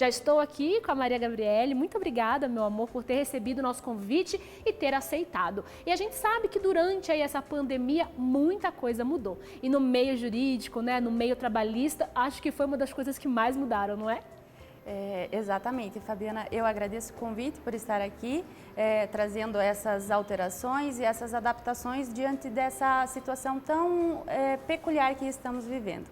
Já estou aqui com a Maria Gabriele. Muito obrigada, meu amor, por ter recebido o nosso convite e ter aceitado. E a gente sabe que durante aí essa pandemia muita coisa mudou. E no meio jurídico, né, no meio trabalhista, acho que foi uma das coisas que mais mudaram, não é? Exatamente, Fabiana, eu agradeço o convite por estar aqui, trazendo essas alterações e essas adaptações diante dessa situação tão peculiar que estamos vivendo.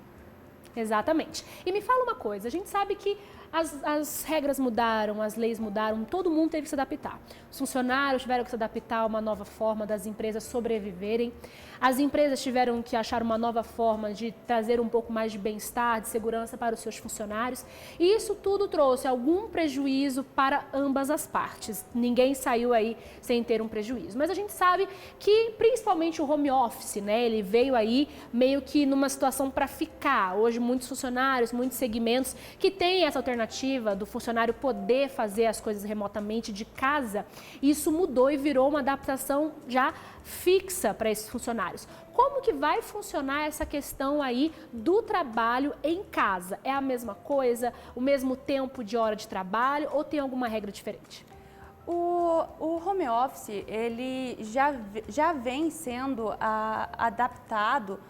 Exatamente. E me fala uma coisa, a gente sabe que as regras mudaram, as leis mudaram, todo mundo teve que se adaptar. Os funcionários tiveram que se adaptar a uma nova forma das empresas sobreviverem. As empresas tiveram que achar uma nova forma de trazer um pouco mais de bem-estar, de segurança para os seus funcionários. E isso tudo trouxe algum prejuízo para ambas as partes. Ninguém saiu aí sem ter um prejuízo. Mas a gente sabe que principalmente o home office, né, ele veio aí meio que numa situação para ficar. Hoje muitos funcionários, muitos segmentos que têm essa alternativa do funcionário poder fazer as coisas remotamente de casa, isso mudou e virou uma adaptação já fixa para esses funcionários. Como que vai funcionar essa questão aí do trabalho em casa? É a mesma coisa, o mesmo tempo de hora de trabalho ou tem alguma regra diferente? O home office, ele já vem sendo adaptado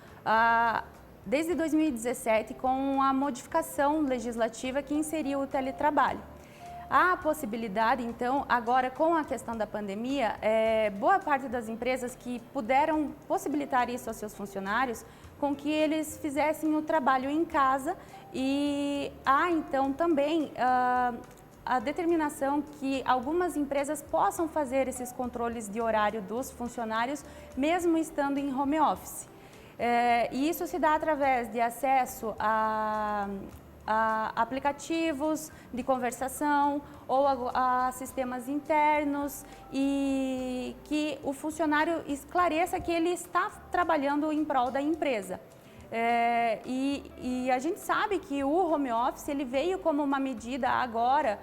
desde 2017 com a modificação legislativa que inseriu o teletrabalho. Há a possibilidade, então, agora com a questão da pandemia, boa parte das empresas que puderam possibilitar isso aos seus funcionários, com que eles fizessem o trabalho em casa e há, então, também a determinação que algumas empresas possam fazer esses controles de horário dos funcionários, mesmo estando em home office. E isso se dá através de acesso a aplicativos de conversação ou a sistemas internos e que o funcionário esclareça que ele está trabalhando em prol da empresa. E a gente sabe que o home office ele veio como uma medida agora,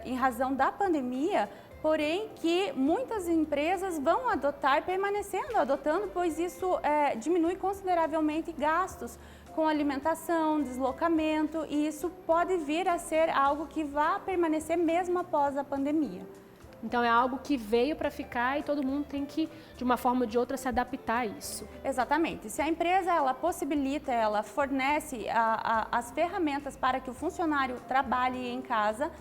em razão da pandemia, porém que muitas empresas vão adotar, permanecendo adotando, pois isso diminui consideravelmente gastos com alimentação, deslocamento, e isso pode vir a ser algo que vai permanecer mesmo após a pandemia. Então é algo que veio para ficar e todo mundo tem que, de uma forma ou de outra, se adaptar a isso. Exatamente. Se a empresa ela possibilita, ela fornece as ferramentas para que o funcionário trabalhe em casa,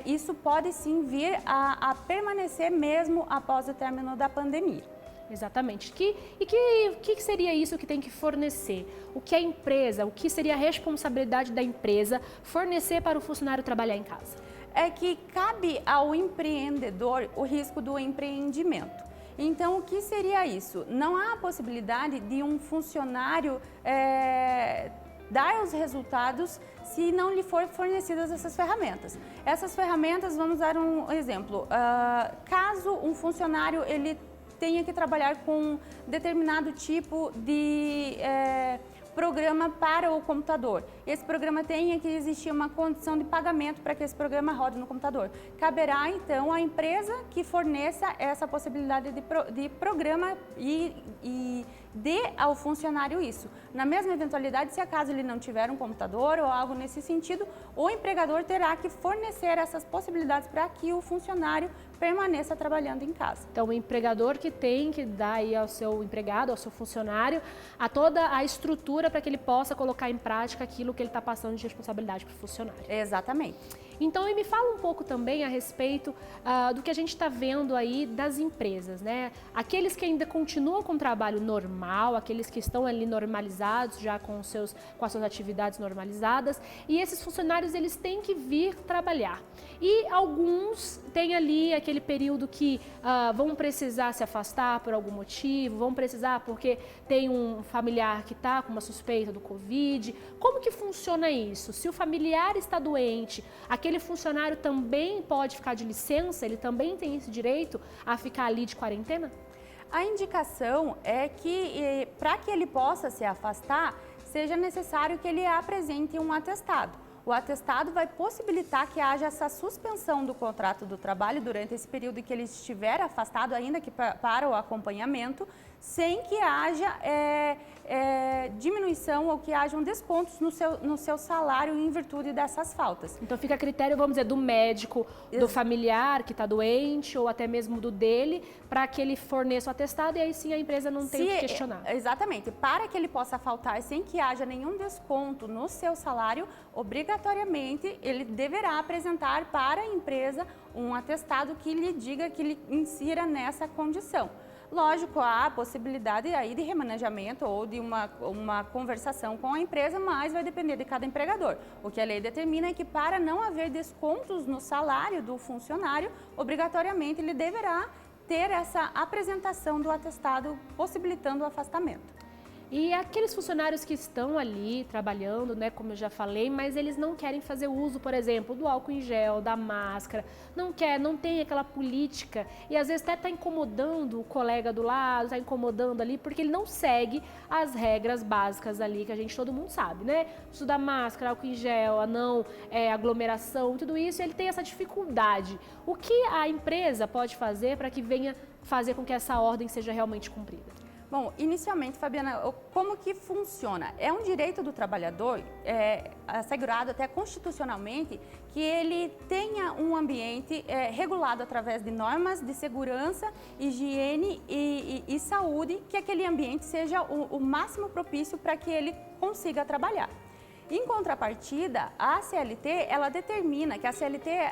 isso pode sim vir a permanecer mesmo após o término da pandemia. Exatamente. O que seria isso que tem que fornecer? O que a empresa, o que seria a responsabilidade da empresa fornecer para o funcionário trabalhar em casa? É que cabe ao empreendedor o risco do empreendimento. Então, o que seria isso? Não há a possibilidade de um funcionário dar os resultados se não lhe for fornecidas essas ferramentas. Essas ferramentas, vamos dar um exemplo. Caso um funcionário ele tenha que trabalhar com determinado tipo de programa para o computador. Esse programa tenha que existir uma condição de pagamento para que esse programa rode no computador. Caberá, então, à empresa que forneça essa possibilidade de programa e dê ao funcionário isso. Na mesma eventualidade, se acaso ele não tiver um computador ou algo nesse sentido, o empregador terá que fornecer essas possibilidades para que o funcionário permaneça trabalhando em casa. Então, o empregador que tem que dar aí ao seu empregado, ao seu funcionário, toda a estrutura para que ele possa colocar em prática aquilo que ele está passando de responsabilidade para o funcionário. Exatamente. Então, e me fala um pouco também a respeito do que a gente está vendo aí das empresas, né? Aqueles que ainda continuam com o trabalho normal, aqueles que estão ali normalizados, já com as suas atividades normalizadas, e esses funcionários, eles têm que vir trabalhar. E alguns têm ali aquele período que vão precisar se afastar por algum motivo, vão precisar porque tem um familiar que está com uma suspeita do Covid. Como que funciona isso? Se o familiar está doente, aquele funcionário também pode ficar de licença? Ele também tem esse direito a ficar ali de quarentena? A indicação é que, para que ele possa se afastar, seja necessário que ele apresente um atestado. O atestado vai possibilitar que haja essa suspensão do contrato do trabalho durante esse período em que ele estiver afastado, ainda que para o acompanhamento, sem que haja diminuição ou que hajam descontos no seu salário em virtude dessas faltas. Então fica a critério, vamos dizer, do médico, do familiar que está doente ou até mesmo do dele, para que ele forneça o atestado e aí sim a empresa não tem o que questionar. Exatamente. Para que ele possa faltar sem que haja nenhum desconto no seu salário, obrigatoriamente ele deverá apresentar para a empresa um atestado que lhe diga que ele insira nessa condição. Lógico, há a possibilidade aí de remanejamento ou de uma conversação com a empresa, mas vai depender de cada empregador. O que a lei determina é que para não haver descontos no salário do funcionário, obrigatoriamente ele deverá ter essa apresentação do atestado possibilitando o afastamento. E aqueles funcionários que estão ali trabalhando, né, como eu já falei, mas eles não querem fazer uso, por exemplo, do álcool em gel, da máscara, não tem aquela política e às vezes até está incomodando o colega do lado, está incomodando ali, porque ele não segue as regras básicas ali que todo mundo sabe, né? Uso da máscara, álcool em gel, a não aglomeração, tudo isso, ele tem essa dificuldade. O que a empresa pode fazer para que venha fazer com que essa ordem seja realmente cumprida? Bom, inicialmente, Fabiana, como que funciona? É um direito do trabalhador, assegurado até constitucionalmente, que ele tenha um ambiente regulado através de normas de segurança, higiene e saúde, que aquele ambiente seja o máximo propício para que ele consiga trabalhar. Em contrapartida, a CLT, ela determina que a CLT é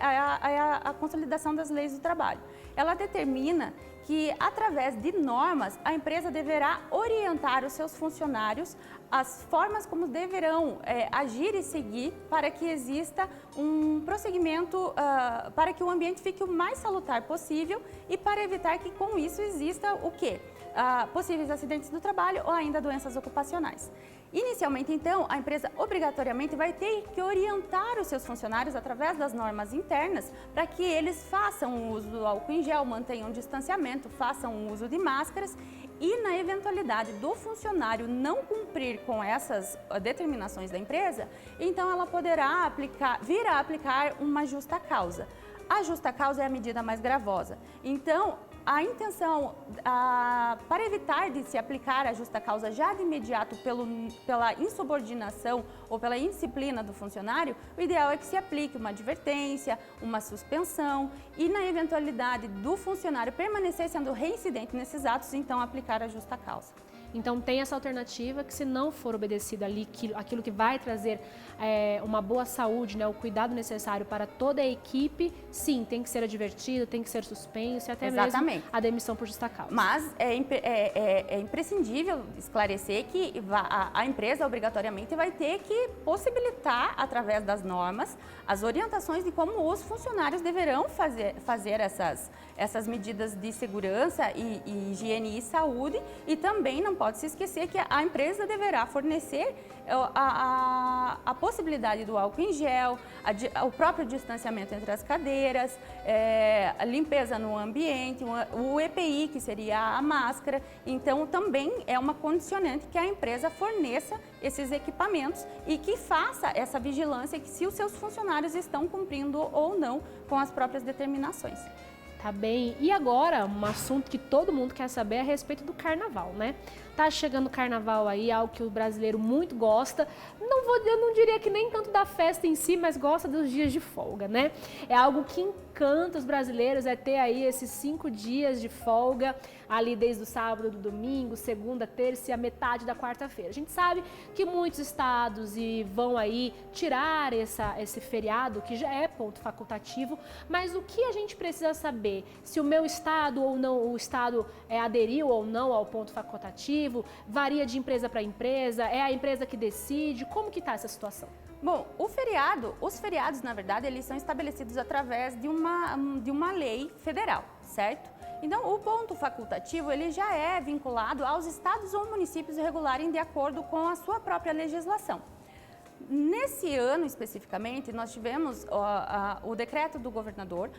a consolidação das leis do trabalho. Ela determina que, através de normas, a empresa deverá orientar os seus funcionários as formas como deverão agir e seguir para que exista um prosseguimento, para que o ambiente fique o mais salutar possível e para evitar que com isso exista o quê? Possíveis acidentes do trabalho ou ainda doenças ocupacionais. Inicialmente, então, a empresa obrigatoriamente vai ter que orientar os seus funcionários através das normas internas para que eles façam o uso do álcool em gel, mantenham o distanciamento, façam o uso de máscaras e, na eventualidade do funcionário não cumprir com essas determinações da empresa, então ela poderá vir a aplicar uma justa causa. A justa causa é a medida mais gravosa. Então, a intenção, para evitar de se aplicar a justa causa já de imediato pela insubordinação ou pela indisciplina do funcionário, o ideal é que se aplique uma advertência, uma suspensão e, na eventualidade do funcionário permanecer sendo reincidente nesses atos, então aplicar a justa causa. Então tem essa alternativa que, se não for obedecido ali aquilo que vai trazer uma boa saúde, né, o cuidado necessário para toda a equipe, sim, tem que ser advertido, tem que ser suspenso e até mesmo a demissão por justa causa. Mas é imprescindível esclarecer que a empresa obrigatoriamente vai ter que possibilitar, através das normas, as orientações de como os funcionários deverão fazer essas medidas de segurança e higiene e saúde, e também não pode se esquecer que a empresa deverá fornecer a possibilidade do álcool em gel, o próprio distanciamento entre as cadeiras, a limpeza no ambiente, o EPI, que seria a máscara. Então, também é uma condicionante que a empresa forneça esses equipamentos e que faça essa vigilância que se os seus funcionários estão cumprindo ou não com as próprias determinações. Tá bem. E agora, um assunto que todo mundo quer saber é a respeito do carnaval, né? Tá chegando o carnaval aí, algo que o brasileiro muito gosta. Eu não diria que nem tanto da festa em si, mas gosta dos dias de folga, né? É algo que encanta os brasileiros, é ter aí esses 5 dias de folga, ali desde o sábado, do domingo, segunda, terça e a metade da quarta-feira. A gente sabe que muitos estados vão aí tirar esse feriado, que já é ponto facultativo, mas o que a gente precisa saber? Se o meu estado ou não, o estado aderiu ou não ao ponto facultativo, varia de empresa para empresa, é a empresa que decide, como que está essa situação? Bom, os feriados, na verdade, eles são estabelecidos através de uma lei federal, certo? Então, o ponto facultativo, ele já é vinculado aos estados ou municípios regularem de acordo com a sua própria legislação. Nesse ano, especificamente, nós tivemos o decreto do governador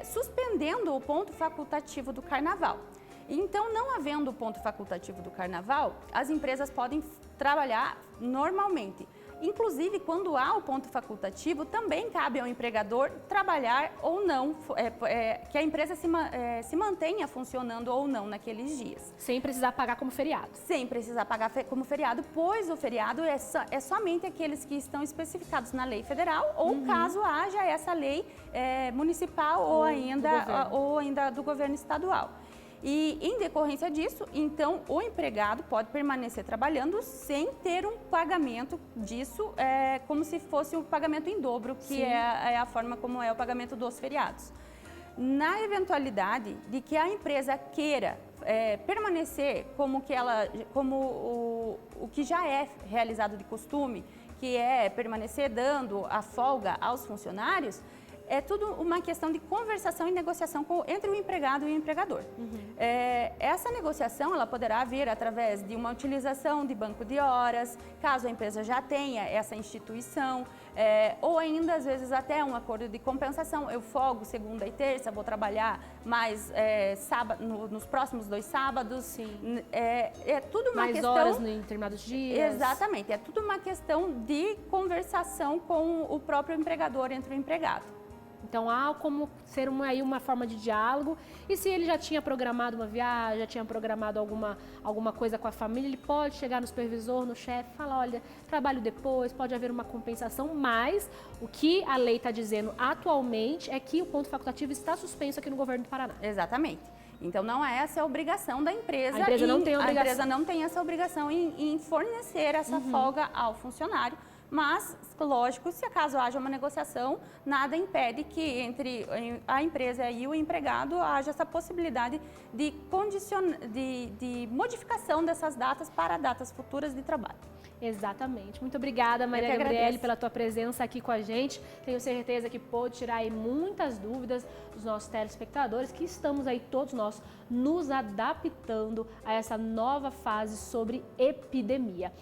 suspendendo o ponto facultativo do carnaval. Então, não havendo o ponto facultativo do carnaval, as empresas podem trabalhar normalmente. Inclusive, quando há o ponto facultativo, também cabe ao empregador trabalhar ou não, que a empresa se mantenha funcionando ou não naqueles dias. Sem precisar pagar como feriado. Sem precisar pagar como feriado, pois o feriado é somente aqueles que estão especificados na lei federal ou caso haja essa lei municipal ou ainda do governo estadual. E, em decorrência disso, então, o empregado pode permanecer trabalhando sem ter um pagamento disso, como se fosse um pagamento em dobro, que é a forma como é o pagamento dos feriados. Na eventualidade de que a empresa queira permanecer como o que já é realizado de costume, que é permanecer dando a folga aos funcionários, é tudo uma questão de conversação e negociação entre o empregado e o empregador. Essa negociação ela poderá vir através de uma utilização de banco de horas, caso a empresa já tenha essa instituição, ou ainda, às vezes, até um acordo de compensação. Eu folgo segunda e terça, vou trabalhar mais nos próximos 2 sábados. Sim. É tudo uma mais questão... horas em determinados dias. Exatamente. É tudo uma questão de conversação com o próprio empregador entre o empregado. Então, há como ser uma forma de diálogo. E se ele já tinha programado uma viagem, já tinha programado alguma coisa com a família, ele pode chegar no supervisor, no chefe, e falar, olha, trabalho depois, pode haver uma compensação, mas o que a lei está dizendo atualmente é que o ponto facultativo está suspenso aqui no governo do Paraná. Exatamente. Então, não é essa a obrigação da empresa. A empresa não tem obrigação. A empresa não tem essa obrigação em fornecer essa folga ao funcionário. Mas, lógico, se acaso haja uma negociação, nada impede que entre a empresa e o empregado haja essa possibilidade de modificação dessas datas para datas futuras de trabalho. Exatamente. Muito obrigada, Maria Gabriele, pela tua presença aqui com a gente. Tenho certeza que pôde tirar aí muitas dúvidas dos nossos telespectadores, que estamos aí todos nós nos adaptando a essa nova fase sobre epidemia.